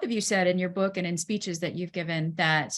both of you said in your book and in speeches that you've given that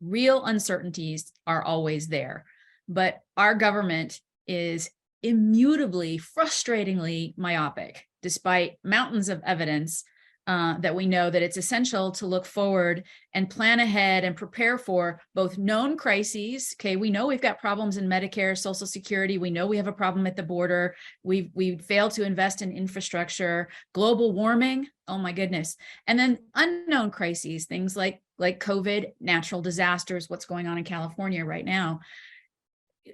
real uncertainties are always there, but our government is immutably, frustratingly myopic, despite mountains of evidence that we know that it's essential to look forward and plan ahead and prepare for both known crises. Okay, we know we've got problems in Medicare, Social Security. We know we have a problem at the border. We've failed to invest in infrastructure, global warming. Oh my goodness. And then unknown crises, things like COVID, natural disasters, what's going on in California right now.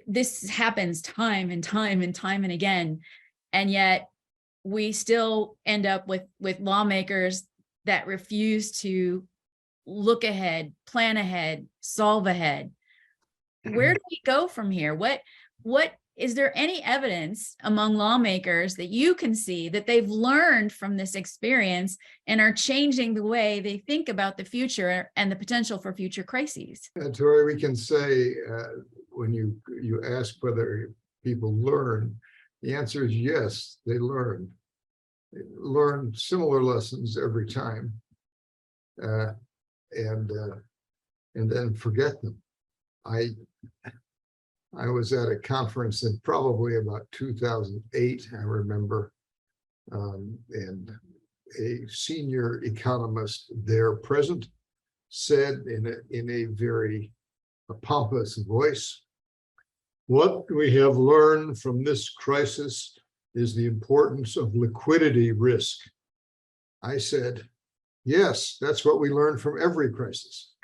This happens time and time and time and again. And yet we still end up with lawmakers that refuse to look ahead, plan ahead, solve ahead. Where do we go from here? What is there any evidence among lawmakers that you can see that they've learned from this experience and are changing the way they think about the future and the potential for future crises? Tori, we can say when you ask whether people learn, the answer is yes, they learn. They learn similar lessons every time, and then forget them. I was at a conference in probably about 2008, I remember, and a senior economist there present said in a very pompous voice, "What we have learned from this crisis is the importance of liquidity risk." I said, yes, that's what we learn from every crisis.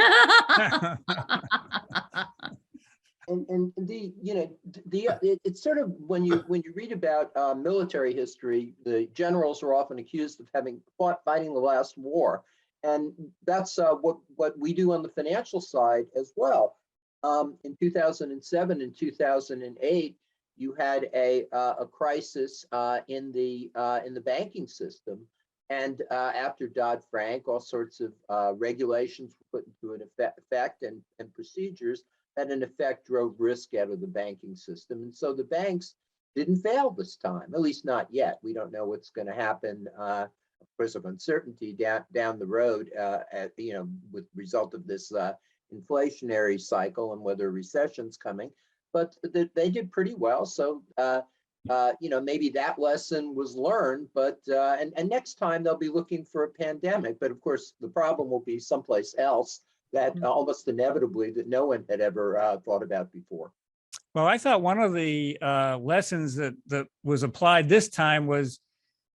And it's sort of when you read about military history, the generals are often accused of having fighting the last war, and that's what we do on the financial side as well. In 2007 and 2008, you had a crisis in the banking system, and after Dodd-Frank, all sorts of regulations were put into an effect and procedures that in effect drove risk out of the banking system. And so the banks didn't fail this time, at least not yet. We don't know what's going to happen, of course, of uncertainty down the road, with result of this inflationary cycle and whether a recession's coming. But they did pretty well. So, maybe that lesson was learned, but and next time they'll be looking for a pandemic. But of course, the problem will be someplace else that almost inevitably that no one had ever thought about before. Well, I thought one of the lessons that was applied this time was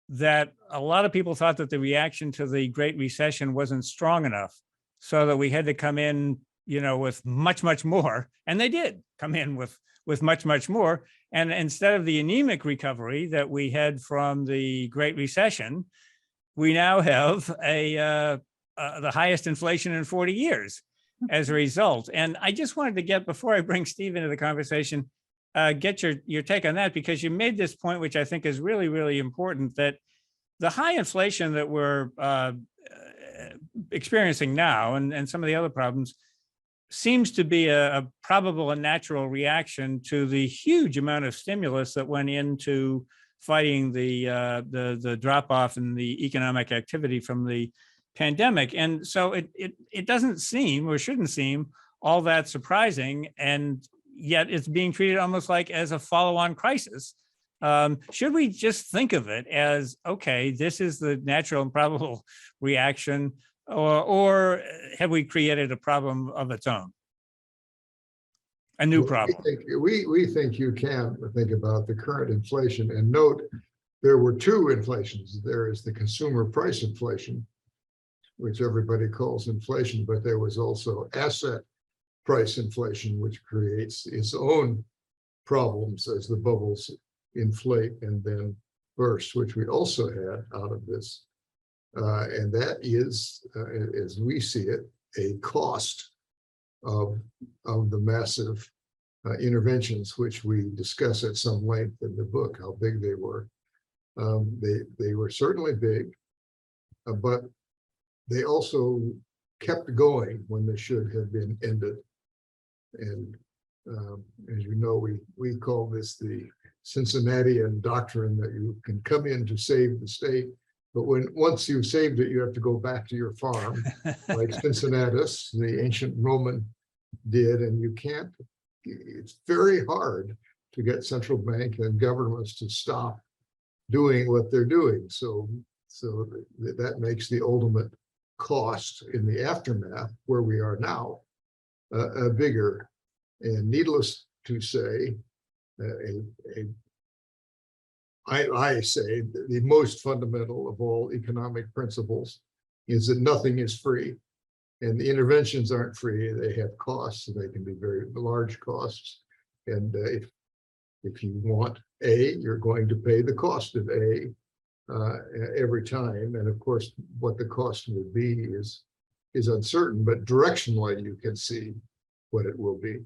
that a lot of people thought that the reaction to the Great Recession wasn't strong enough, so that we had to come in, with much more, and they did come in with much more. And instead of the anemic recovery that we had from the Great Recession, we now have the highest inflation in 40 years as a result. And I just wanted to get, before I bring Steve into the conversation, get your take on that, because you made this point, which I think is really, really important, that the high inflation that we're experiencing now and some of the other problems seems to be a probable and natural reaction to the huge amount of stimulus that went into fighting the drop off in the economic activity from the pandemic. And so it doesn't seem, or shouldn't seem, all that surprising, and yet it's being treated almost like as a follow-on crisis. Should we just think of it as, okay, this is the natural and probable reaction, or have we created a problem of its own? A new problem? We think you can think about the current inflation and note there were two inflations. There is the consumer price inflation, which everybody calls inflation, but there was also asset price inflation, which creates its own problems as the bubbles inflate and then burst, which we also had out of this. And that is, as we see it, a cost of the massive interventions, which we discuss at some length in the book, how big they were. They were certainly big, but they also kept going when they should have been ended. And as you know, we call this the Cincinnatian doctrine, that you can come in to save the state But once you've saved it, you have to go back to your farm, like Cincinnatus, the ancient Roman did, and you can't, it's very hard to get central bank and governments to stop doing what they're doing. So that makes the ultimate cost in the aftermath, where we are now, bigger. And needless to say, I say the most fundamental of all economic principles is that nothing is free, and the interventions aren't free. They have costs, and they can be very large costs. And if you want A, you're going to pay the cost of A every time. And of course, what the cost will be is uncertain, but directionally you can see what it will be.